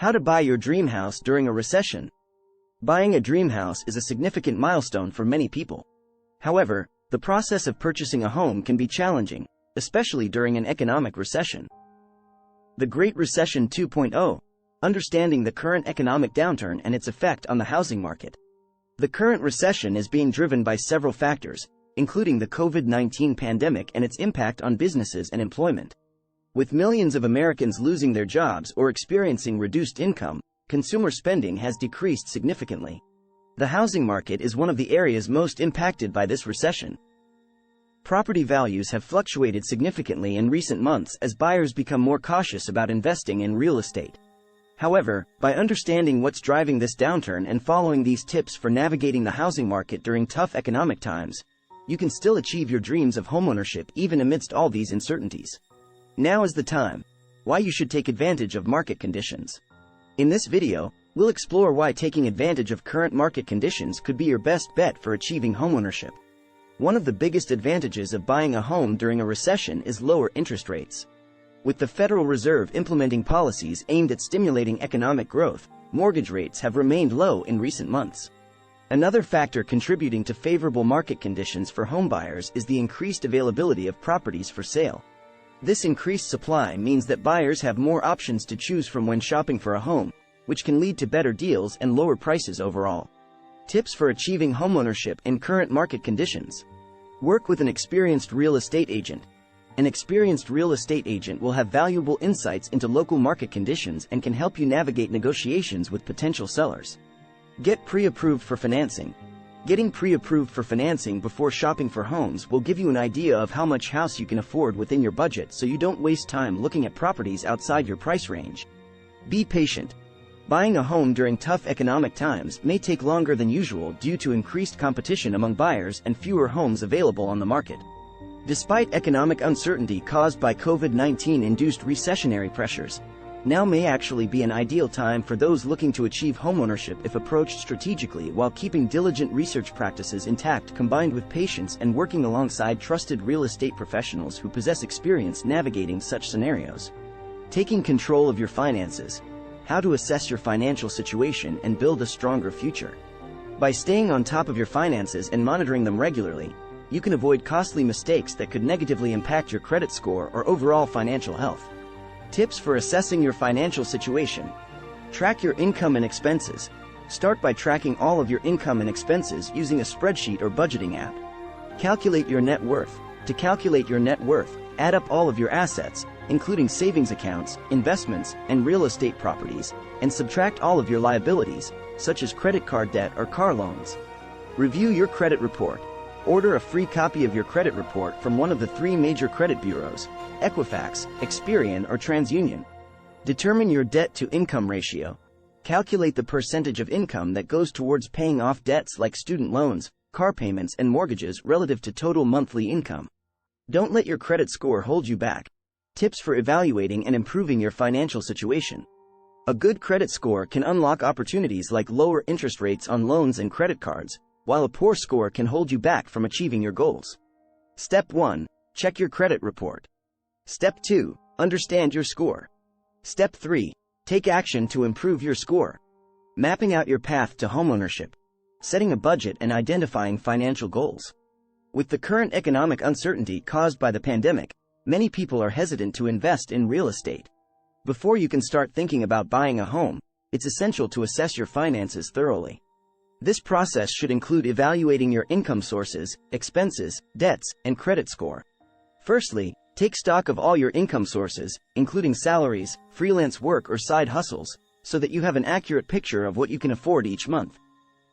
How to buy your dream house during a recession. Buying a dream house is a significant milestone for many people. However, the process of purchasing a home can be challenging, especially during an economic recession. The Great Recession 2.0. Understanding the current economic downturn and its effect on the housing market. The current recession is being driven by several factors, including the COVID-19 pandemic and its impact on businesses and employment. With millions of Americans losing their jobs or experiencing reduced income, consumer spending has decreased significantly. The housing market is one of the areas most impacted by this recession. Property values have fluctuated significantly in recent months as buyers become more cautious about investing in real estate. However, by understanding what's driving this downturn and following these tips for navigating the housing market during tough economic times, you can still achieve your dreams of homeownership even amidst all these uncertainties. Now is the time. Why you should take advantage of market conditions. In this video, we'll explore why taking advantage of current market conditions could be your best bet for achieving homeownership. One of the biggest advantages of buying a home during a recession is lower interest rates. With the Federal Reserve implementing policies aimed at stimulating economic growth, mortgage rates have remained low in recent months. Another factor contributing to favorable market conditions for homebuyers is the increased availability of properties for sale. This increased supply means that buyers have more options to choose from when shopping for a home, which can lead to better deals and lower prices overall. Tips for achieving homeownership in current market conditions. Work with an experienced real estate agent. An experienced real estate agent will have valuable insights into local market conditions and can help you navigate negotiations with potential sellers. Get pre-approved for financing. Getting pre-approved for financing before shopping for homes will give you an idea of how much house you can afford within your budget so you don't waste time looking at properties outside your price range. Be patient. Buying a home during tough economic times may take longer than usual due to increased competition among buyers and fewer homes available on the market. Despite economic uncertainty caused by COVID-19-induced recessionary pressures, now may actually be an ideal time for those looking to achieve homeownership if approached strategically while keeping diligent research practices intact combined with patience and working alongside trusted real estate professionals who possess experience navigating such scenarios. Taking control of your finances. How to assess your financial situation and build a stronger future. By staying on top of your finances and monitoring them regularly, you can avoid costly mistakes that could negatively impact your credit score or overall financial health. Tips for assessing your financial situation. Track your income and expenses. Start by tracking all of your income and expenses using a spreadsheet or budgeting app. Calculate your net worth. To calculate your net worth, add up all of your assets, including savings accounts, investments, and real estate properties, and subtract all of your liabilities, such as credit card debt or car loans. Review your credit report. Order a free copy of your credit report from one of the 3 major credit bureaus, Equifax, Experian, or TransUnion. Determine your debt-to-income ratio. Calculate the percentage of income that goes towards paying off debts like student loans, car payments, and mortgages relative to total monthly income. Don't let your credit score hold you back. Tips for evaluating and improving your financial situation. A good credit score can unlock opportunities like lower interest rates on loans and credit cards, while a poor score can hold you back from achieving your goals. Step 1. Check your credit report. Step 2. Understand your score. Step 3. Take action to improve your score. Mapping out your path to homeownership. Setting a budget and identifying financial goals. With the current economic uncertainty caused by the pandemic, many people are hesitant to invest in real estate. Before you can start thinking about buying a home, it's essential to assess your finances thoroughly. This process should include evaluating your income sources, expenses, debts, and credit score. Firstly, take stock of all your income sources, including salaries, freelance work, or side hustles, so that you have an accurate picture of what you can afford each month.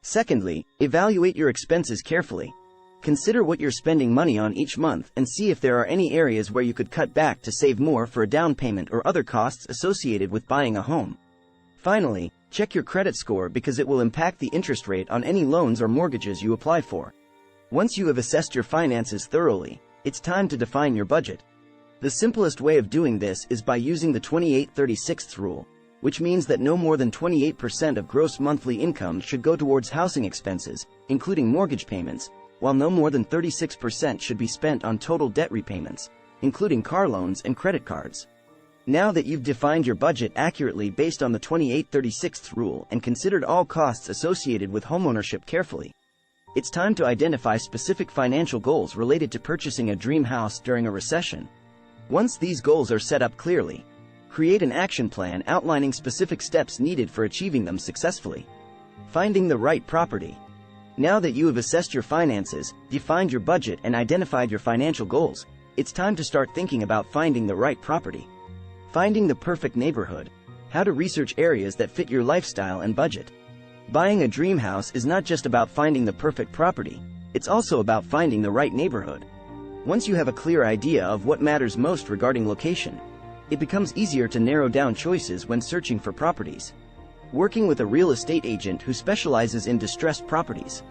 Secondly, evaluate your expenses carefully. Consider what you're spending money on each month and see if there are any areas where you could cut back to save more for a down payment or other costs associated with buying a home. Finally, check your credit score because it will impact the interest rate on any loans or mortgages you apply for. Once you have assessed your finances thoroughly, it's time to define your budget. The simplest way of doing this is by using the 28/36 rule, which means that no more than 28% of gross monthly income should go towards housing expenses, including mortgage payments, while no more than 36% should be spent on total debt repayments, including car loans and credit cards. Now that you've defined your budget accurately based on the 28/36 rule and considered all costs associated with homeownership carefully, it's time to identify specific financial goals related to purchasing a dream house during a recession. Once these goals are set up clearly, create an action plan outlining specific steps needed for achieving them successfully. Finding the right property. Now that you have assessed your finances, defined your budget, and identified your financial goals, it's time to start thinking about finding the right property. Finding the perfect neighborhood. How to research areas that fit your lifestyle and budget. Buying a dream house is not just about finding the perfect property, it's also about finding the right neighborhood. Once you have a clear idea of what matters most regarding location, it becomes easier to narrow down choices when searching for properties. Working with a real estate agent who specializes in distressed properties.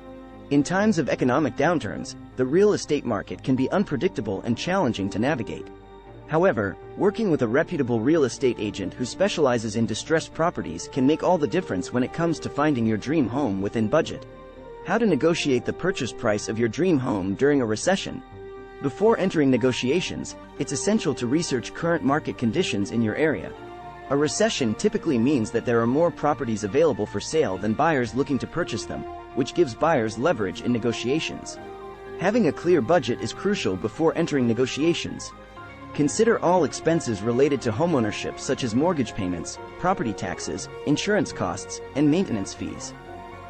In times of economic downturns, the real estate market can be unpredictable and challenging to navigate. However, working with a reputable real estate agent who specializes in distressed properties can make all the difference when it comes to finding your dream home within budget. How to negotiate the purchase price of your dream home during a recession. Before entering negotiations, it's essential to research current market conditions in your area. A recession typically means that there are more properties available for sale than buyers looking to purchase them, which gives buyers leverage in negotiations. Having a clear budget is crucial before entering negotiations. Consider all expenses related to homeownership, such as mortgage payments, property taxes, insurance costs, and maintenance fees.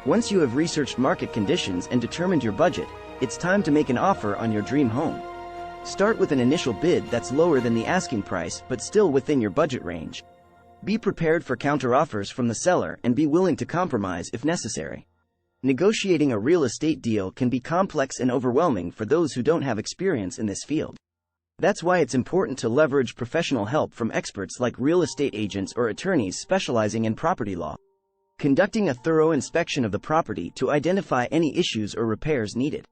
Once you have researched market conditions and determined your budget, it's time to make an offer on your dream home. Start with an initial bid that's lower than the asking price but still within your budget range. Be prepared for counteroffers from the seller and be willing to compromise if necessary. Negotiating a real estate deal can be complex and overwhelming for those who don't have experience in this field. That's why it's important to leverage professional help from experts like real estate agents or attorneys specializing in property law. Conducting a thorough inspection of the property to identify any issues or repairs needed.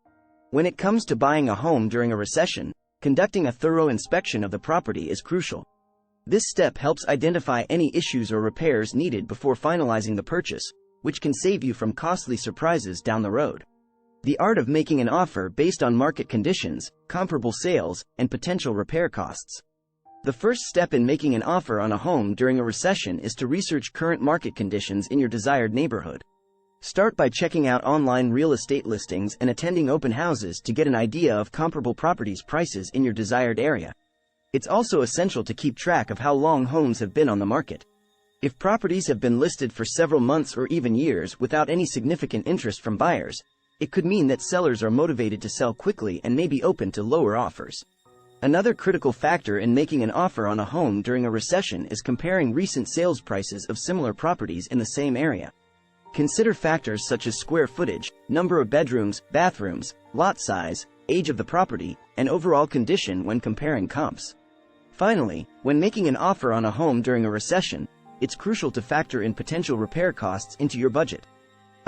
When it comes to buying a home during a recession, conducting a thorough inspection of the property is crucial. This step helps identify any issues or repairs needed before finalizing the purchase, which can save you from costly surprises down the road. The art of making an offer based on market conditions, comparable sales, and potential repair costs. The first step in making an offer on a home during a recession is to research current market conditions in your desired neighborhood. Start by checking out online real estate listings and attending open houses to get an idea of comparable properties' prices in your desired area. It's also essential to keep track of how long homes have been on the market. If properties have been listed for several months or even years without any significant interest from buyers, it could mean that sellers are motivated to sell quickly and may be open to lower offers. Another critical factor in making an offer on a home during a recession is comparing recent sales prices of similar properties in the same area. Consider factors such as square footage, number of bedrooms, bathrooms, lot size, age of the property, and overall condition when comparing comps. Finally, when making an offer on a home during a recession, it's crucial to factor in potential repair costs into your budget.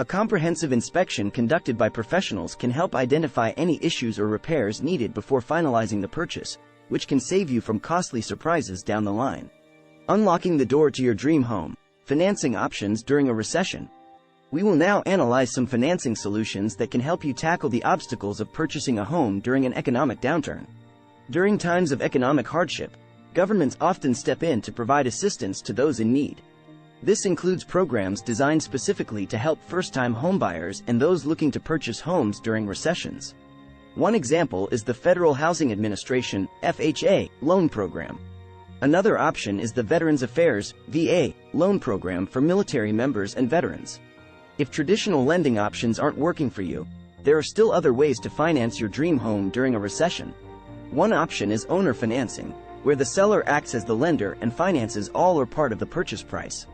A comprehensive inspection conducted by professionals can help identify any issues or repairs needed before finalizing the purchase, which can save you from costly surprises down the line. Unlocking the door to your dream home. Financing options during a recession. We will now analyze some financing solutions that can help you tackle the obstacles of purchasing a home during an economic downturn. During times of economic hardship, governments often step in to provide assistance to those in need. This includes programs designed specifically to help first-time homebuyers and those looking to purchase homes during recessions. One example is the Federal Housing Administration (FHA) loan program. Another option is the Veterans Affairs (VA) loan program for military members and veterans. If traditional lending options aren't working for you, there are still other ways to finance your dream home during a recession. One option is owner financing, where the seller acts as the lender and finances all or part of the purchase price.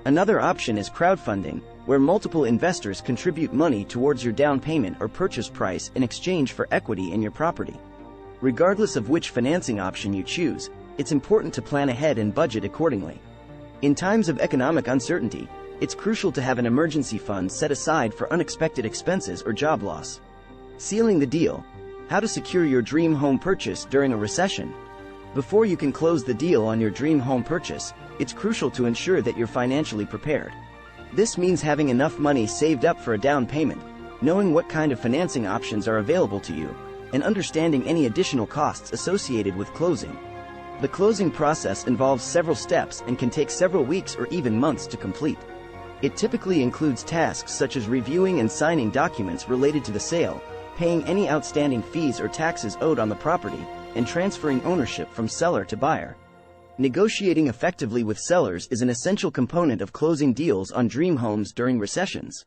Another option is crowdfunding, where multiple investors contribute money towards your down payment or purchase price in exchange for equity in your property. Regardless of which financing option you choose, it's important to plan ahead and budget accordingly. In times of economic uncertainty, it's crucial to have an emergency fund set aside for unexpected expenses or job loss. Sealing the deal. How to secure your dream home purchase during a recession. Before you can close the deal on your dream home purchase, it's crucial to ensure that you're financially prepared. This means having enough money saved up for a down payment, knowing what kind of financing options are available to you, and understanding any additional costs associated with closing. The closing process involves several steps and can take several weeks or even months to complete. It typically includes tasks such as reviewing and signing documents related to the sale, paying any outstanding fees or taxes owed on the property, and transferring ownership from seller to buyer. Negotiating effectively with sellers is an essential component of closing deals on dream homes during recessions.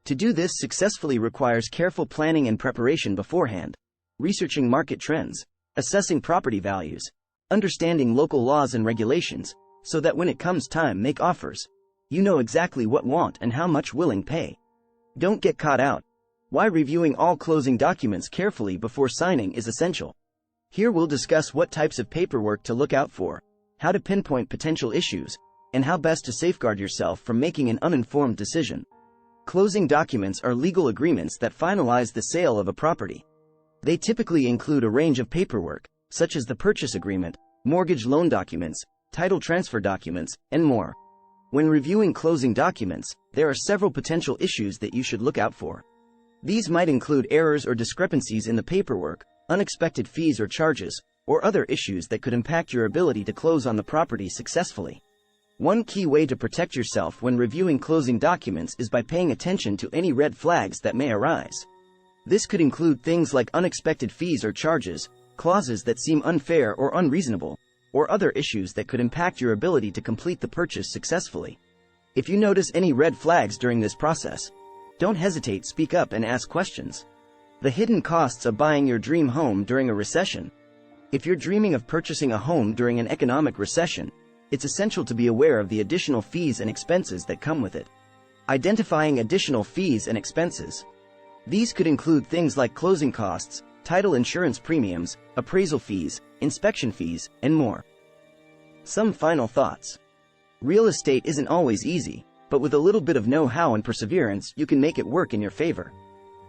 To do this successfully requires careful planning and preparation beforehand, researching market trends, assessing property values, understanding local laws and regulations, so that when it comes time make offers, you know exactly what want and how much willing pay. Don't get caught out. Why reviewing all closing documents carefully before signing is essential. Here we'll discuss what types of paperwork to look out for, how to pinpoint potential issues, and how best to safeguard yourself from making an uninformed decision. Closing documents are legal agreements that finalize the sale of a property. They typically include a range of paperwork, such as the purchase agreement, mortgage loan documents, title transfer documents, and more. When reviewing closing documents, there are several potential issues that you should look out for. These might include errors or discrepancies in the paperwork, unexpected fees or charges, or other issues that could impact your ability to close on the property successfully. One key way to protect yourself when reviewing closing documents is by paying attention to any red flags that may arise. This could include things like unexpected fees or charges, clauses that seem unfair or unreasonable, or other issues that could impact your ability to complete the purchase successfully. If you notice any red flags during this process, don't hesitate, speak up and ask questions. The hidden costs of buying your dream home during a recession. If you're dreaming of purchasing a home during an economic recession, it's essential to be aware of the additional fees and expenses that come with it. Identifying additional fees and expenses. These could include things like closing costs, title insurance premiums, appraisal fees, inspection fees, and more. Some final thoughts. Real estate isn't always easy, but with a little bit of know-how and perseverance, you can make it work in your favor.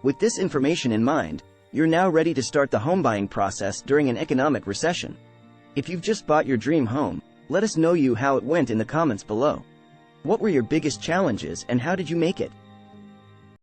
With this information in mind, you're now ready to start the home buying process during an economic recession. If you've just bought your dream home, let us know how it went in the comments below. What were your biggest challenges and how did you make it?